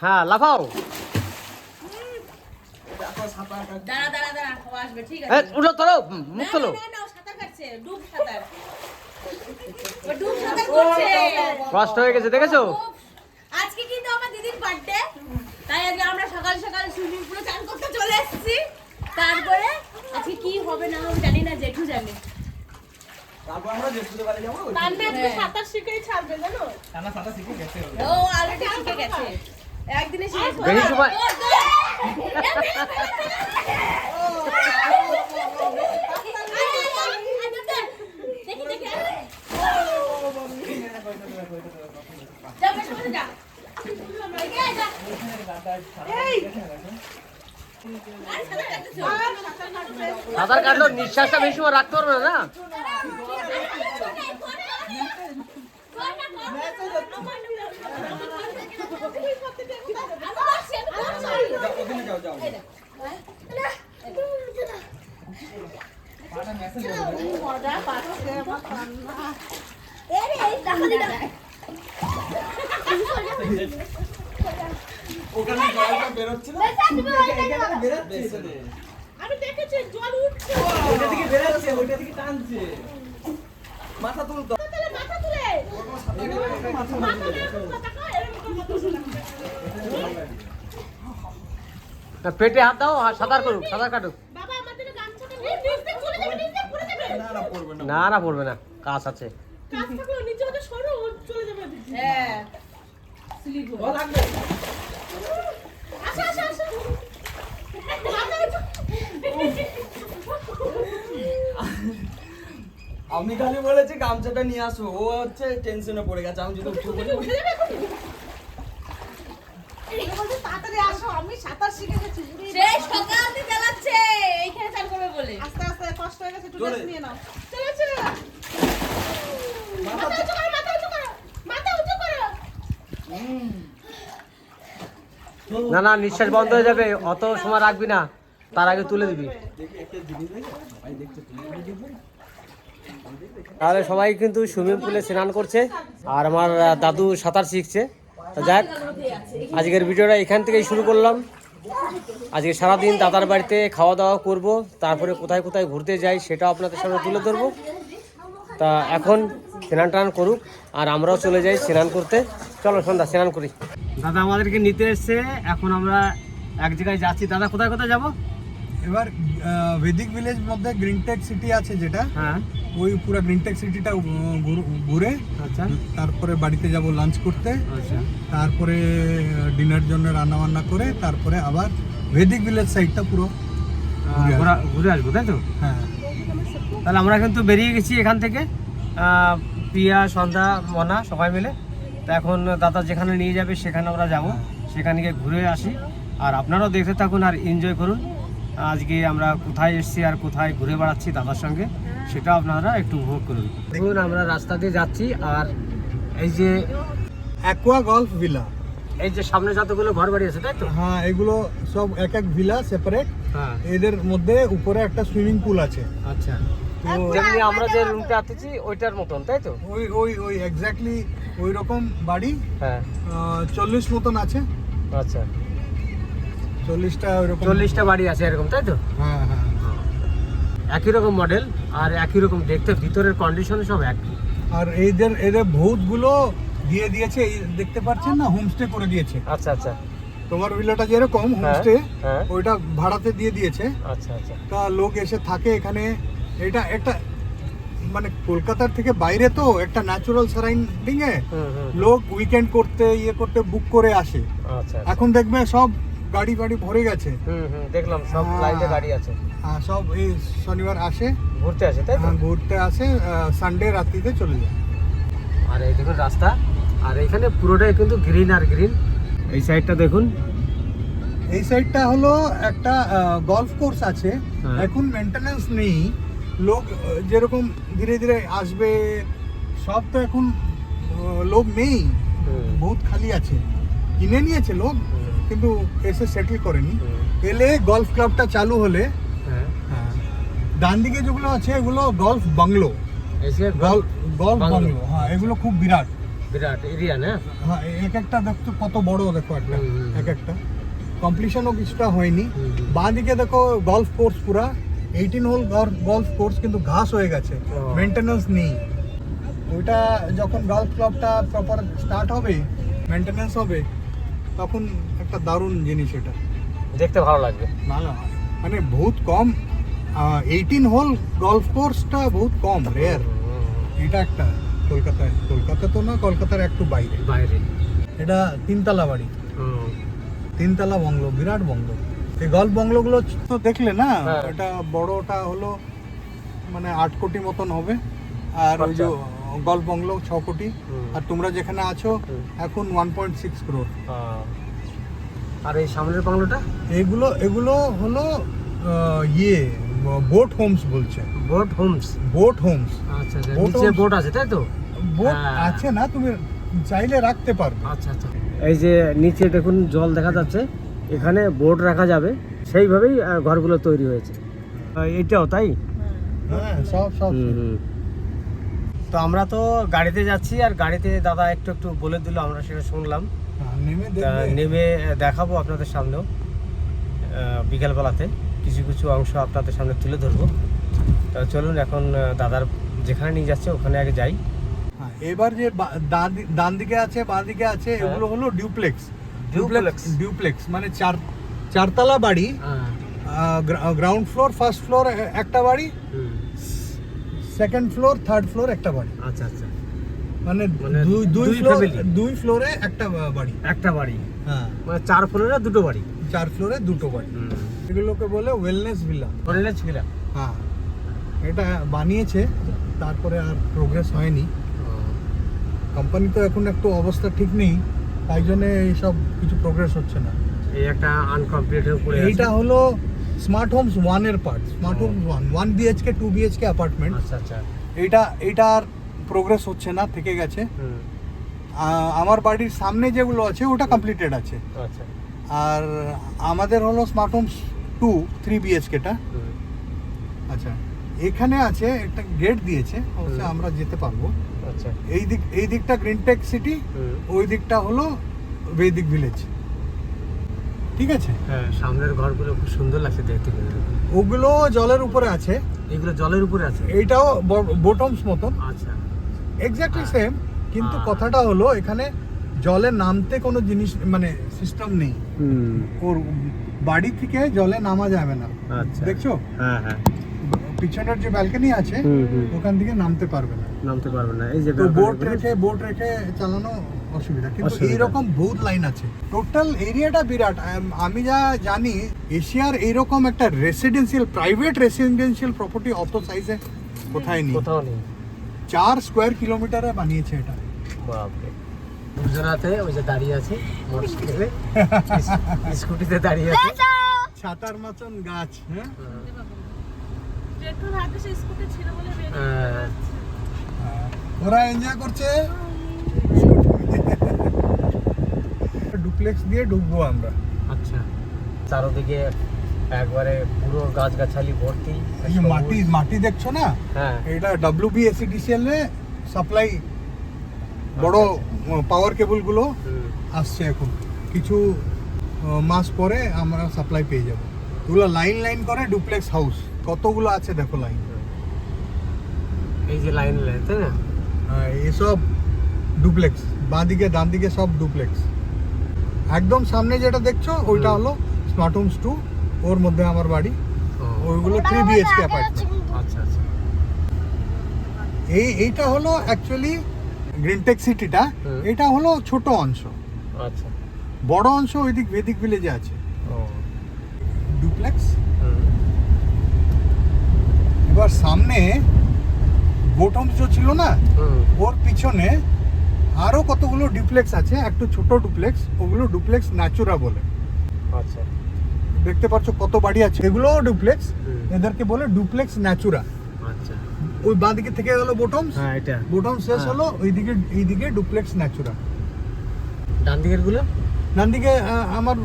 হ্যাঁ লাফাও। উঠো তোলো, মুখ তোলো। কষ্ট হয়ে গেছে দেখেছো। আজকে কিন্তু আমার দিদির বার্থডে, তাই আজকে আমরা সকাল সকাল সুইমিং পুলে চান করতে চলে এসেছি। তারপরে আজকে কি হবে না হবে জানি না, জেঠু জানে। তারপর আমরা জেঠুদের বাড়ি যাবো। তানমে আজকে সাঁতার শিখেই ছাড়বে জানো। না সাঁতার শিখে গেছে। ও অলরেডি শিখে গেছে। একদিনে শিখেছে। বেশি সময় দেখি দেখি। যা বেশ করে যা। সাঁতার কাটলো, নিঃশ্বাসটা বেশি সময় রাখতে পারবে না। ওখানে জলটা বেরোচ্ছে না, বেরোচ্ছে। আমি দেখেছি জল উঠছে, ওইটা থেকে বেরোচ্ছে, ওইটা থেকে টানছে। মাথা তুলতো, তাহলে মাথা তুলে মাথা এরকম কথা কয়, এরকম কথা। পেটে হাত দাও, সাঁতার করুক, সাঁতার কাটুক। বাবা আমাদের গামছাটা নিয়ে নিচে চলে যাবে, নিচে পড়ে যাবে। না পড়বে না। না না পড়বে না, কাজ আছে। কাজ থাকলো নিচে ওটা সরো, ও চলে যাবে। হ্যাঁ স্লিপ ও লাগবে। আসো আসো আসো। মাথা উঠো। আমি খালি বলেছি গামছাটা নিয়ে আসো, ও হচ্ছে টেনশনে পড়ে গেছে। আমি যদি উঠে পড়ি উঠে যাবে এখন। এই বলতে তাড়াতাড়ি আসো, আমি সাঁতার শিখে গেছি। সেই সকাল থেকে চালাচ্ছে এইখানে চান করবে বলে। আস্তে আস্তে কষ্ট হয়ে গেছে, একটু রেস্ট নিয়ে নাও। চলো চলো। মাথা উঁচু করো, মাথা উঁচু করো, মাথা উঁচু করো। না না, নিঃশ্বাস বন্ধ হয়ে যাবে, অত সময় রাখবি না, তার আগে তুলে দিবি। দেখি একটা জিনিস দেখে ভাই দেখতে তুমি দেখবে। তাহলে সবাই কিন্তু সুইমিং পুলে স্নান করছে, আর আমার দাদু সাঁতার শিখছে। তা যাক, আজকের ভিডিওটা এখান থেকেই শুরু করলাম। আজকে সারাদিন দাদার বাড়িতে খাওয়া দাওয়া করব, তারপরে কোথায় কোথায় ঘুরতে যাই সেটাও আপনাদের সামনে তুলে ধরবো। তা এখন স্নান টান করুক, আর আমরাও চলে যাই স্নান করতে। চলো সন্ধ্যা স্নান করি। দাদা আমাদেরকে নিতে এসছে, এখন আমরা এক জায়গায় যাচ্ছি। দাদা কোথায় কোথায় যাবো? এবার ভেদিক ভিলেজ মধ্যে গ্রিনটেক সিটি আছে যেটা, হ্যাঁ ওই পুরো গ্রিনটেক সিটিটা ঘুরে আচ্ছা তারপরে বাড়িতে যাব লাঞ্চ করতে, আচ্ছা তারপরে ডিনার জন্য রান্না বান্না করে তারপরে আবার ভেদিক ভিলেজ সাইডটা পুরো ঘুরে আসবো, তাই তো? হ্যাঁ। তাহলে আমরা কিন্তু বেরিয়ে গেছি এখান থেকে, প্রিয়া, সন্ধ্যা, মনা সবাই মিলে। তো এখন দাদা যেখানে নিয়ে যাবে সেখানে আমরা যাব, সেখানে গিয়ে ঘুরে আসি। আর আপনারাও দেখতে থাকুন আর এনজয় করুন আজকে আমরা কোথায় এসেছি আর কোথায় ঘুরে বেড়াচ্ছি দাদার সঙ্গে, সেটা আপনারা একটু উপভোগ করুন। দেখুন আমরা রাস্তা দিয়ে যাচ্ছি, আর এই যে অ্যাকোয়া গলফ ভিলা, এই যে সামনে যতগুলো ঘর বাড়ি আছে, তাই তো? হ্যাঁ এগুলো সব এক এক ভিলা সেপারেট। হ্যাঁ এদের মধ্যে উপরে একটা সুইমিং পুল আছে। আচ্ছা, যেমনি আমরা যে রুমটা আছি ওইটার মতন, তাই তো? ওই ওই ওই এক্স্যাক্টলি ওই রকম বাড়ি। হ্যাঁ 40 মতন আছে, আচ্ছা, 40টা ওইরকম 40টা বাড়ি আছে এরকম, তাই তো? হ্যাঁ হ্যাঁ। একই রকম মডেল আর একই রকম দেখতে, ভিতরের কন্ডিশন সব একই। আর এদের ভূতগুলো দিয়ে দিয়েছে, এই দেখতে পাচ্ছেন না, হোমস্টে করে দিয়েছে। আচ্ছা আচ্ছা তোমার ভিলাটা যেরকম হোমস্টে, হ্যাঁ। ওইটা ভাড়াতে দিয়ে দিয়েছে। আচ্ছা আচ্ছা তা লোক এসে থাকে এখানে। এটা একটা মানে কলকাতার থেকে বাইরে, তো একটা ন্যাচারাল সারাউন্ডিং এ লোক উইকেন্ড করতে করতে বুক করে আসে। আচ্ছা এখন দেখবে সব গাড়ি ভরে গেছে। দেখলাম সব লাইনে গাড়ি আছে, সব এই শনিবার আসে, ঘুরতে আসে, তাই তো? ঘুরতে আসে, সানডে রাত্রিতে চলে যায়। আর এই দেখুন রাস্তা, আর এখানে পুরোটাই কিন্তু গ্রিন আর গ্রিন। এই সাইডটা দেখুন, এই সাইডটা হলো একটা গলফ কোর্স আছে। হ্যাঁ। এখন মেইনটেনেন্স নেই, লোক যেরকম ধীরে ধীরে আসবে, সব তো এখন লোক নেই, বহুত খালি আছে। কিনে নিয়েছে লোক, কিন্তু এসে সেটেল করেনি। এলে গলফ ক্লাবটা চালু হলে, হ্যাঁ ডান দিকে যেগুলো আছে এগুলো গলফ বাংলো, এসে গলফ বাংলো। বাংলো। হ্যাঁ এগুলো খুব বিরাট। বিরাট এরিয়া না? হ্যাঁ, এক একটা দেখো কত বড়, দেখো একটা হুম। এক একটা কমপ্লিশনও কিছুটা হয়নি। হুম। বাঁ দিকে দেখো গলফ কোর্স, পুরা 18 হোল গলফ কোর্স, কিন্তু ঘাস হয়ে গেছে, ও। মেনটেনেন্স নেই। ওইটা যখন গলফ ক্লাবটা প্রপার স্টার্ট হবে, মেনটেনেন্স হবে, তখন একটা দারুণ জিনিস এটা। দেখতে ভালো লাগবে। না না, মানে বহুত কম, 18 হোল গলফ কোর্সটা বহুত কম, রেয়ার। এটা একটা কলকাতা তো না, কলকাতার একটু বাইরে। বাইরে। এটা 3 তলা বাড়ি, 3 তলা বাংলো, বিরাট বাংলো। এই গল্ফ বাংলোগুলো তো দেখলে না, হ্যাঁ। এটা বড়টা হলো মানে 8 কোটি মতন হবে, আর ওই যে গল্ফ বাংলো 6 কোটি, হুম। আর তোমরা যেখানে আছো হুম। এখন 1.6 crore। আর এই সামনের বাংলোটা? এগুলো হলো বোট হোমস বলছে, বোট হোমস। Boat homes. আচ্ছা আচ্ছা, Boat নিচে homes। বোট আছে তাই তো? বোট হ্যাঁ। আছে না, তুমি চাইলে রাখতে পারবে। আচ্ছা আচ্ছা। এই যে নিচে দেখুন জল দেখা যাচ্ছে, এখানে বোট রাখা যাবে, সেইভাবেই ঘরগুলো তৈরি হয়েছে। এটাও তাই? হ্যাঁ, সব তো আমরা তো গাড়িতে যাচ্ছি, আর গাড়িতে দাদা একটু একটু বলে দিল, আমরা সেটা শুনলাম। নেমে তা দেখবে। নেমে দেখাবো আপনাদের সামনেও, বিকেলবেলাতে কিছু কিছু অংশ আপনাদের সামনে তুলে ধরবো। তা চলুন এখন দাদার যেখানে নিয়ে যাচ্ছে ওখানে আগে যাই। হ্যাঁ, এবার যে ডান দিকে আছে, বাঁ দিকে আছে, হ্যাঁ। এগুলো হলো ডিউপ্লেক্স। Duplex? ডিউপ্লেক্স মানে চারতলা বাড়ি, গ্রাউন্ড ফ্লোর, ফার্স্ট ফ্লোর একটা বাড়ি, সেকেন্ড ফ্লোর, থার্ড ফ্লোর একটা বাড়ি, আচ্ছা আচ্ছা, মানে মানে দুই দুই ফ্লোর, family? 2 ফ্লোরে একটা বাড়ি। একটা বাড়ি, হ্যাঁ, মানে 4 ফ্লোরে 2টো বাড়ি। 4 ফ্লোরে 2টো বাড়ি। এগুলোকে বলে ওয়েলনেস ভিলা। College villa. হ্যাঁ, এটা বানিয়েছে, তারপরে আর প্রোগ্রেস হয়নি। কোম্পানি তো এখন একটু অবস্থা ঠিক নেই, তাই জন্য এইসব কিছু প্রোগ্রেস হচ্ছে না। এই একটা আনকমপ্লিট হয়ে পড়ে আছে। এইটা হলো স্মার্ট হোমস 1 এর part. Smart homes 1 BHK 2 BHK apartment. আচ্ছা আচ্ছা। এইটা আর প্রোগ্রেস হচ্ছে না, থেকে গেছে। আমার বাড়ির সামনে যেগুলো আছে ওটা কমপ্লিটেড আছে, আচ্ছা। আর আমাদের হলো স্মার্ট হোমস 2 3 বিএইচকেটা। আচ্ছা, এখানে আছে একটা গেট দিয়েছে, অবশ্য আমরা যেতে পারবো। আচ্ছা। এই দিকটা গ্রিন টেক সিটি, ওই দিকটা হলো বৈদিক ভিলেজ। ঠিক আছে, হ্যাঁ, সামনের ঘরগুলো খুব সুন্দর লাগছে দেখতে। ওগুলো জলের উপরে আছে, এগুলো জলের উপরে আছে। এইটাও বোটমস মতন, আচ্ছা। এক্স্যাক্টলি সেম, কিন্তু হ্যাঁ। কথাটা হলো এখানে জলে নামতে কোনো জিনিস মানে সিস্টেম নেই। ওর বাড়ি থেকে জলে নামা যাবে না। আচ্ছা। দেখছো, হ্যাঁ হ্যাঁ, পিছনের যে ব্যালকনি আছে ওখান থেকে নামতে পারবে না। নামতে পারবে না। এই যে তো বোট রেখে চালানো অসুবিধা, কিন্তু অসুবিধা। এইরকম বহুত লাইন আছে। টোটাল এরিয়াটা বিরাট। আমি যা জানি এশিয়ার এইরকম একটা প্রাইভেট রেসিডেন্সিয়াল প্রপার্টি অত সাইজে কোথায় নেই। কোথাও নেই। 4 স্কোয়ার কিলোমিটারে বানিয়েছে এটা। বাপরে। গুজরাতে ওই যে দাঁড়িয়ে আছে মোটরসাইকেলে, স্কুটিতে দাঁড়িয়ে আছে। ছাতার মতন গাছ। হ্যাঁ, পেট্রোল হাতে সে স্কুটি ছিল বলে বেরিয়ে ওরা এনজয় করছে। ডুপ্লেক্স দিয়ে ঢুকবো আমরা। আচ্ছা। চারদিকে একবারে পুরো গাছগাছালি ভর্তি। এই যে মাটি দেখছো না, হ্যাঁ। এটা WBSEDCL এ সাপ্লাই, বড় পাওয়ার কেবল গুলো আসছে এখন। কিছু মাস পরে আমরা সাপ্লাই পেয়ে যাবো। এগুলো লাইন করে ডুপ্লেক্স হাউস কতগুলো আছে দেখো, লাইন। এই যে লাইন তাই না? এসব ডুপ্লেক্স, বাঁ দিকে ডান দিকে সব ডুপ্লেক্স। একদম সামনে যেটা দেখছো ওইটা হলো স্মার্ট হোমস 2, ওর মধ্যে আমার বাড়ি। ওইগুলো 3 বিএইচকে অ্যাপার্টমেন্ট। আচ্ছা আচ্ছা। এইটা হলো অ্যাকচুয়ালি গ্রিনটেক সিটিটা। এটা হলো ছোট অংশ, আচ্ছা। বড় অংশ ওইদিক বৈদিক ভিলেজে আছে ডুপ্লেক্স। এবার সামনে বোটম যে ছিল না, ওর পিছনে আরো কতগুলো ডুপ্লেক্স আছে, একটু ছোট ডুপ্লেক্স, ওগুলো ডুপ্লেক্স ন্যাচুরা বলে। আচ্ছা। দেখতে পাচ্ছ কত বাড়ি আছে, এগুলো ডুপ্লেক্স, এদেরকে বলে ডুপ্লেক্স ন্যাচুরা। আচ্ছা। ওই বাঁ দিকে থেকে হলো বোটমস, হ্যাঁ, এটা বোটম শেষ হলো এইদিকে ডুপ্লেক্স ন্যাচুরা। ডান দিকের গুলো, ডান দিকে আমার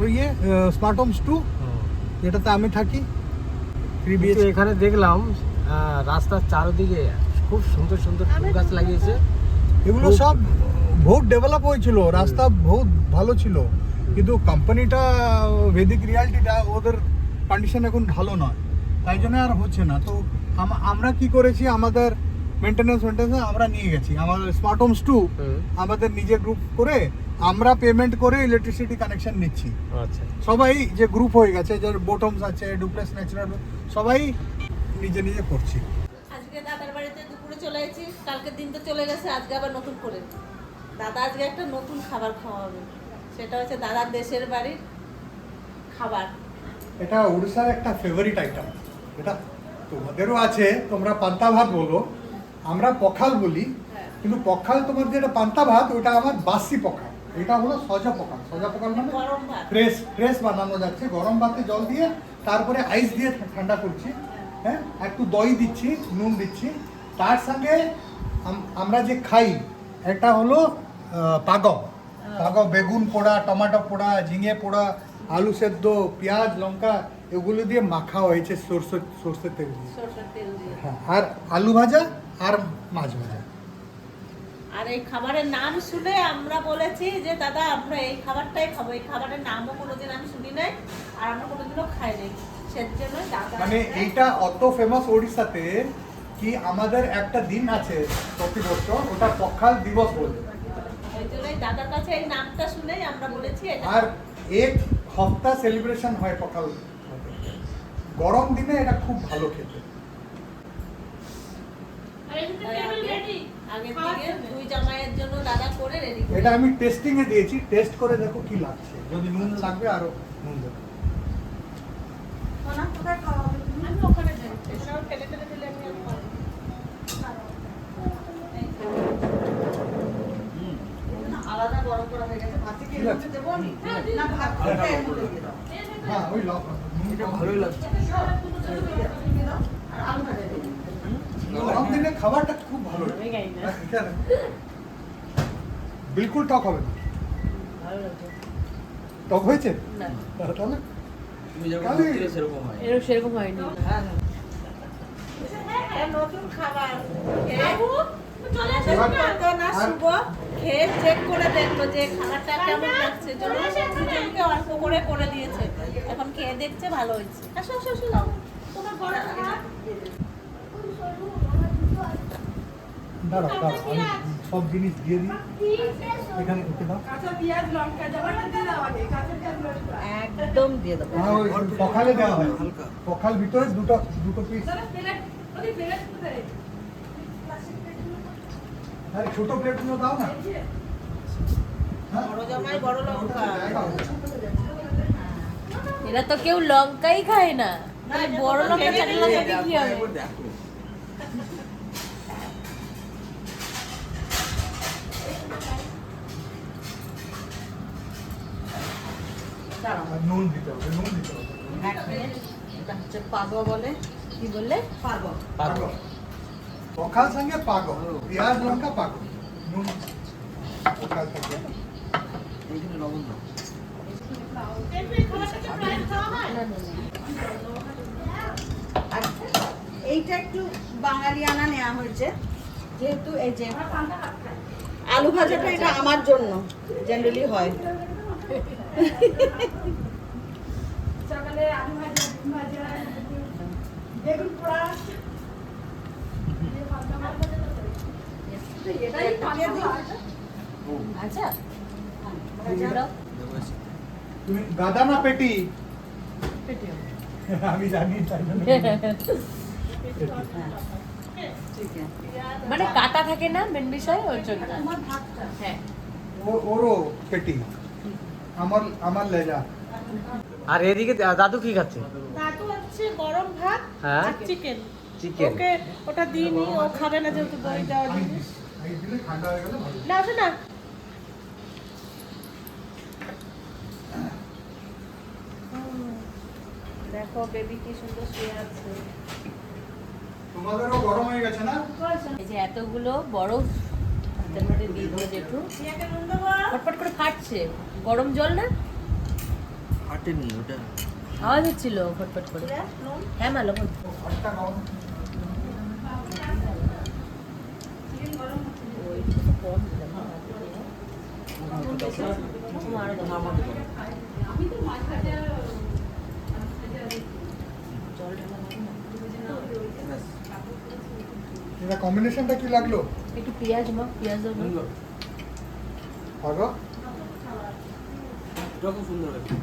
স্মার্ট হোমস 2, যেটাতে আমি থাকি। কিন্তু এখানে দেখলাম রাস্তার চারদিকে খুব সুন্দর সুন্দর ফুল গাছ লাগিয়েছে। এগুলো সব বহুত ডেভেলপ হয়েছিল, রাস্তা বহুত ভালো ছিল, কিন্তু কোম্পানিটা ভেদিক রিয়ালিটিটা ওদের কন্ডিশন এখন ভালো নয়, তাই জন্য আর হচ্ছে না। তো আমরা কি করেছি, আমাদের মেনটেন্যান্স আমরা নিয়ে গেছি, আমাদের স্মার্ট হোমস 2 আমাদের নিজে গ্রুপ করে আমরা পেমেন্ট করে ইলেকট্রিসিটি কানেকশন নিচ্ছি। আচ্ছা, সবাই যে গ্রুপ হয়ে গেছে, যার বোটমস আছে, ডুপ্লেক্স ন্যাচারাল, সবাই নিজে নিজে করছি। আজকে দাদার বাড়িতে দুপুরে চলে এসেছি, কালকের দিন তো চলে গেছে, আজকে আবার নতুন করে দাদা আজকে একটা নতুন খাবার খাওয়াবে, সেটা হচ্ছে দাদার দেশের বাড়ির খাবার। এটা উড়িষ্যার একটা ফেভারিট আইটেম, এটা তোমাদেরও আছে, তোমরা পান্তা ভাত বলো, আমরা পখাল বলি, কিন্তু পখাল তোমার যেটা পান্তা ভাত ওটা আমার বাসি পখাল, এটা হলো সজা পখাল। সজা পখাল মানে গরম ভাত। ফ্রেশ বানানো যাচ্ছে, গরম ভাতে জল দিয়ে তারপরে আইস দিয়ে ঠান্ডা করছি, হ্যাঁ, একটু দই দিচ্ছি, নুন দিচ্ছি, তার সঙ্গে আমরা যে খাই একটা হলো পাগব, বেগুন পোড়া, টমেটো পোড়া, ঝিঙে পোড়া, আলু সেদ্ধ, পেঁয়াজ লঙ্কা এগুলো দিয়ে মাখা হয়েছে সর্ষের তেল দিয়ে, সরষের তেল দিয়ে। হ্যাঁ, আর আলু ভাজা আর মাছ ভাজা। আর এই খাবারের নাম শুনে আমরা বলেছি যে দাদা আমরা এই খাবারটাই খাবো, এই খাবারের নামও কোনোদিন আমি শুনি নাই আর আমরা কোনোদিনও খাই নাই, সেজন্য দাদা মানে এইটা অত ফেমাস ওড়িশাতে কি আমাদের একটা দিন আছে প্রতি বছর, ওটা পখাল দিবস বলে, ওই জন্যই দাদার কাছে এই নামটা শুনেই আমরা বলেছি এটা। আর এক হপ্তা সেলিব্রেশন হয় পখাল, গরম দিনে এটা খুব ভালো খেতে। আগে থেকে দুই জামাইয়ের জন্য দাদা করে রেডি করে। এটা আমি টেস্টিং এ দিয়েছি, টেস্ট করে দেখো কি লাগছে, যদি নুন লাগবে আরো নুন দেবো। আমি ওখানে যাই, এসব ফেলে ফেলে দিলে আমি আর পারবো না। আলাদা গরম করা হয়ে গেছে, ভাতে কি ঠিক আছে। দেবো আমি? না ভাত খেতে এর মধ্যে দিয়ে দাও। হ্যাঁ, ওই এটা ভালোই লাগছে। আর আলু ভাজা দেবো। গরম দিনে খাবারটা খুব ভালো। আমি খাই না। কেন? বিলকুল টক হবে না। ভালো লাগছে টক হয়েছে না, তাহলে তুমি যেরকম তাহলে- করছিলে সেরকম হয়। সেরকম হয়নি। হ্যাঁ, নতুন খাবার আর- শুভ খেয়ে চেক করে দেখলো যে খাবারটা কেমন লাগছে, জন্য দুজনকে অল্প করে করে দিয়েছে, এখন খেয়ে দেখছে ভালো হয়েছে। আসো আসো আসো, তোমার বড় খাবার। দাঁড়াও, আমি সব জিনিস দিয়ে দিই, এখানে ঢুকে দাও। একদম দিয়ে দেবো। হ্যাঁ, ওই পখালে দেওয়া হয়, হালকা। পখাল ভিতরে দুটো পিস। আরে ছোট প্লেটগুলো দাও না। হ্যাঁ? বড় জামাই বড় লঙ্কা। জায়গা হবে না। এরা তো কেউ লঙ্কাই খায় না, তাহলে বড় লঙ্কা চারটে লঙ্কা দিয়ে কি হবে? একবার দেখো। আর নুন দিতে হবে, নুন দিতে হবে। এটা হচ্ছে পাগো বলে। কি বললে? পাগো। পাগল। পখাল সঙ্গে পাগল, পেঁয়াজ লঙ্কা পাগল, নুন পখাল সঙ্গে। এইখানে লবণ দাও। আর এইটা একটু বাঙালিয়ানা নেওয়া হয়েছে, যেহেতু এই যে আলু ভাজাটা এটা আমার জন্য জেনারেলি হয়। আচ্ছা দেবো এসে। তুমি গাদা না পেটি? আমি জানি তাই জন্য মানে কাটা থাকে না মেন বিষয়, ওর জন্য। হ্যাঁ, ওরও পেটি, আমার লেজা। আর এদিকে দাদু কি খাচ্ছে? দাদু হচ্ছে গরম ভাত হ্যাঁ, আর চিকেন। চিকেন। ওকে ওটা দিইনি, ও খাবে না যেহেতু দই দেওয়া জিনিস। এই দিলে ঠান্ডা হয়ে গেলে ভালো। না আসো না। দেখো বেবি কি সুন্দর শুয়ে আছে। তোমাদেরও গরম হয়ে গেছে না? এই যে এতগুলো বরফ হাতের মধ্যে দিয়ে দিল জেঠু, ফটফট করে ফাটছে। গরম জল না, ফাটেনি ওটা। আওয়াজ হচ্ছিল ফটফট করে। হ্যাঁ মা লবণ। একটা গরম। ওই একটু কম দিলাম। এটা কম্বিনেশনটা কি লাগলো? একটু পেঁয়াজ মা, পেঁয়াজ দেবো। ভালো। এটা খুব সুন্দর হয়েছে।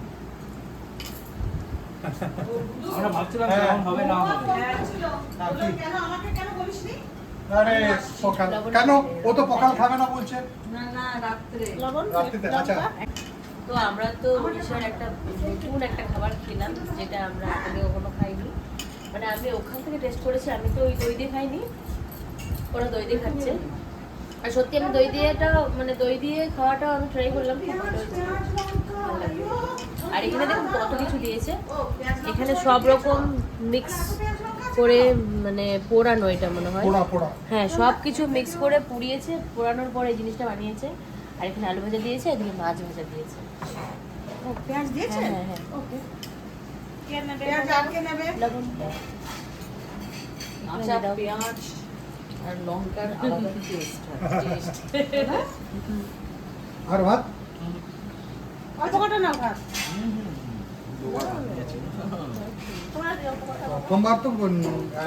আমরা ভাবছিলাম কেমন হবে না হবে। কেন আমাকে কেন বলিসনি? আরে সকাল কেন? ও তো পকাল খাবে না বলছে। না না রাত্রে লবণ, রাত্রিতে, আচ্ছা। তো আমরা তো ওড়িশার একটা নতুন একটা খাবার খেলাম যেটা আমরা আগে কখনো খাইনি। মানে আমি ওখান থেকে টেস্ট করেছি, আমি তো ওই দই দিয়ে খাইনি, ওরা দই দিয়ে খাচ্ছে। আর সত্যি আমি দই দিয়েটা মানে দই দিয়ে খাওয়াটাও আমি ট্রাই করলাম, খুব ভালো হয়েছে, ভালো লাগলো। আর এখানে দেখুন কত কিছু দিয়েছে, এখানে সব রকম মিক্স করে মানে পোড়ানো, এটা মনে হয় পোড়া পোড়া। হ্যাঁ সব কিছু মিক্স করে পুড়িয়েছে, পোড়ানোর পরে এই জিনিসটা বানিয়েছে। আর এখানে আলু ভাজা দিয়েছে, এদিকে মাছ ভাজা দিয়েছে। ও পেঁয়াজ দিয়েছে? হ্যাঁ হ্যাঁ ওকে। পেঁয়াজ আর কে নেবে? লবণ আচ্ছা, পেঁয়াজ আর লঙ্কার আলাদা টেস্ট আর ভাত? অল্প কটা নাও ভাত। প্রথমবার তো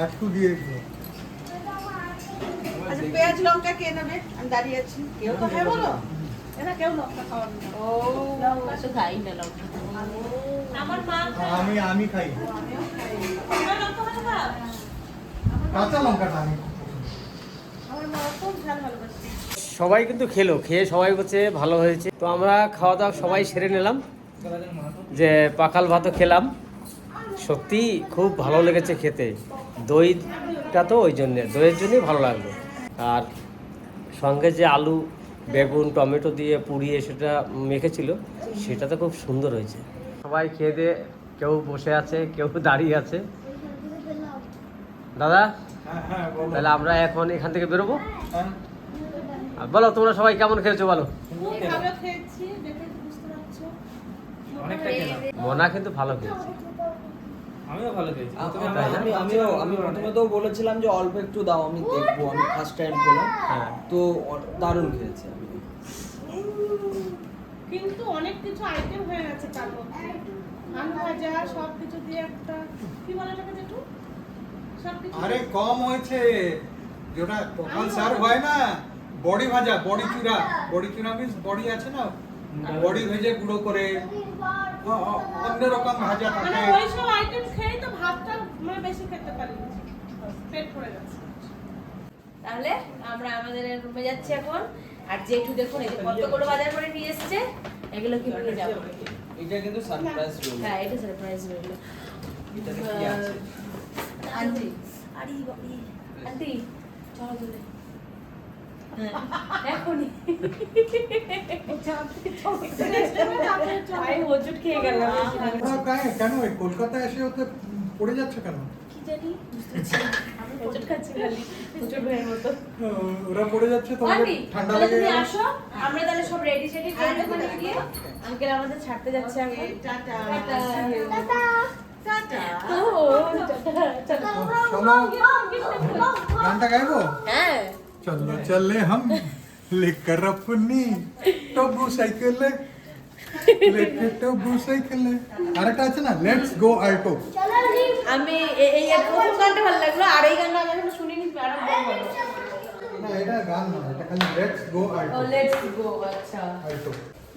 একটু দিয়ে দিও। আচ্ছা পেঁয়াজ লঙ্কা কে নেবে? আমি দাঁড়িয়ে আছি। কেউ তো খায় বলো? এরা কেউ লঙ্কা খাওয়াবে না। ও লঙ্কা তো খাই না লঙ্কা। আমার মা আমি খাই। তোমরা লঙ্কা ভাজা খাও? কাঁচা লঙ্কাটা আমি। আমার মা খুব ঝাল ভালোবাসে। সবাই কিন্তু খেলো, খেয়ে সবাই বলছে ভালো হয়েছে। তো আমরা খাওয়া দাওয়া সবাই সেরে নিলাম, যে পাকাল ভাতও খেলাম। সত্যি খুব ভালো লেগেছে খেতে। দইটা তো ওই জন্যে, দইয়ের জন্যই ভালো লাগলো। আর সঙ্গে যে আলু বেগুন টমেটো দিয়ে পুড়িয়ে সেটা মেখেছিল, সেটা তো খুব সুন্দর হয়েছে। সবাই খেয়ে দিয়ে কেউ বসে আছে, কেউ দাঁড়িয়ে আছে। দাদা হ্যাঁ বলো। তাহলে আমরা এখন এখান থেকে বেরোবো। হ্যাঁ। আর বলো তোমরা সবাই কেমন খেয়েছো বলো। ভালো খেয়েছি, দেখে বুঝতে পারছো। অনেকটা খেলাম। মনা কিন্তু ভালো খেয়েছে। আমিও ভালো খেয়েছি। আমি প্রথমে তো বলেছিলাম যে অল্প একটু দাও, আমি দেখবো, আমি ফার্স্ট টাইম খেলাম। হ্যাঁ। তো দারুণ খেয়েছি আমি। কিন্তু অনেক কিছু আইটেম হয়ে গেছে তার মধ্যে। আলু ভাজা সব কিছু দিয়ে একটা কি বলে এটাকে যেটু? সব কিছু আরে কম হয়েছে, যেটা পকাল সার্ভ হয় না, বড়ি ভাজা, বড়ি চূড়া মিন্স বড়ি আছে না, বড়ি ভেজে গুঁড়ো করে অন্যরকম ভাজা মানে থাকে। ওই সব আইটেম খেয়ে তো ভাতটা মানে বেশি খেতে পারি, পেট ভরে গেছে। তাহলে আমরা আমাদের রুমে যাচ্ছি এখন। আর জেঠু দেখুন এই যে কতগুলো বাজার করে নিয়ে এসেছে, এগুলো কি নিয়ে যাবো। এটা কিন্তু সারপ্রাইজ রোল। হ্যাঁ এটা সারপ্রাইজ রইল। এটাতে কি আছে? আন্টি আরে বাবা আন্টি চলো চলে এখনই আমি ওষুধ খেয়ে গেলাম। কেন এই কলকাতায় এসে ওতে পড়ে যাচ্ছে কেন? কি জানি আমি ওষুধ খাচ্ছি খালি ওষুধ ভাইয়ের মতো। ওরা পড়ে যাচ্ছে, তোমাদের আন্টি ঠান্ডা তাহলে লেগে তুমি গেল। আসো, আমরা তাহলে সব রেডি সেডি করে ওখানে গিয়ে আঙ্কেল আমাদের ছাড়তে যাচ্ছে এখন। Tata tata tata. ও টাটা টাটা। চলো গানটা গাইবো। হ্যাঁ चलो चले हम लेकर अपनी टब्बू साइकिल लेके टब्बू साइकिल আরেকটা আছে না, লেটস গো অল্টো। আমি এই প্রথম গানটা ভালো লাগলো, আর এই গানটা আমি এখনো শুনিনি, আরো ভালো। না এটা গান না, এটা খালি লেটস গো ও অল্টো। লেটস গো, আচ্ছা। অল্টো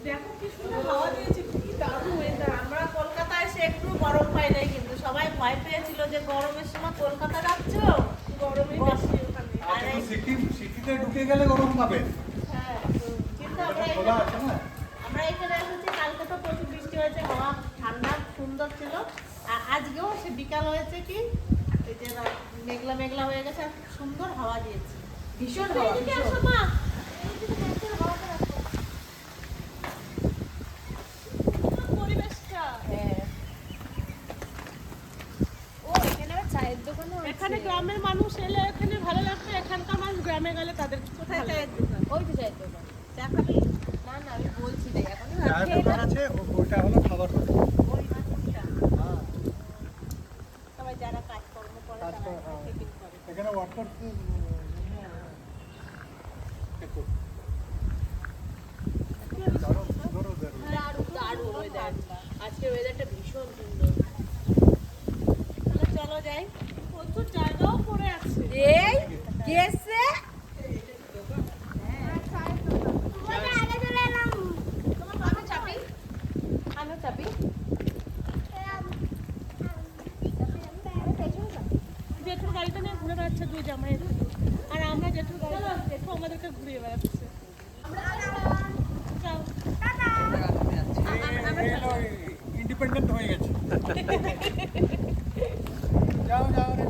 দেখো কি সুন্দর হাওয়া দিয়েছে, কি দারুণ ওয়েদার। আমরা কলকাতায় এসে একটু গরম পাই নাই, কিন্তু সবাই ভয় পেয়েছিল যে গরমের সময় কলকাতা যাচ্ছ, গরমই বেশি ওখানে। আর এই- সিটিতে ঢুকে গেলে গরম পাবে। হ্যাঁ, কিন্তু খোলা আছে না। আমরা এখানে এসেছি, কালকে তো প্রচুর বৃষ্টি হয়েছে, হাওয়া ঠান্ডা সুন্দর ছিল। আর আজকেও সে বিকাল হয়েছে কি এই যে মেঘলা মেঘলা হয়ে গেছে, আর খুব সুন্দর হাওয়া দিয়েছে। ভীষণ তো হাওয়া, এদিকে ভীষণ। আসো মা, এইদিকে ম্যাচের হাওয়াটা রাখো। সুন্দর পরিবেশটা। হ্যাঁ। ও এখানে আবার চায়ের দোকানও আছে। এখানে গ্রামের মানুষ এলে এখানে ভালো লাগবে, এখানকার মানুষ গ্রামে গেলে তাদের কোথায় চায়ের দোকান? ওই তো চায়ের দোকান। চা খাবি? না না আমি বলছি না এখনই চায়ের দোকান আছে, ওটা হলো খাবার দোকান। ওই মাছটা। সবাই যারা কাজকর্ম করে তারা টিফিন করে। এখানে ওয়াটার ওয়েদার, আজকের ওয়েদারটা ভীষণ সুন্দর। চলো যাই, প্রচুর জায়গাও পড়ে আছে। এই গেছে আমি চাপি, আমিও চাপি। জেঠুর গাড়িটা নিয়ে ঘুরে বেড়াচ্ছে দুই জামাইয়ের, আর আমরা জেঠুর গাড়ি, জেঠু আমাদেরকে ঘুরিয়ে বেড়াচ্ছে। যাও। ইন্ডিপেন্ডেন্ট হয়ে গেছে যাও যাও রে।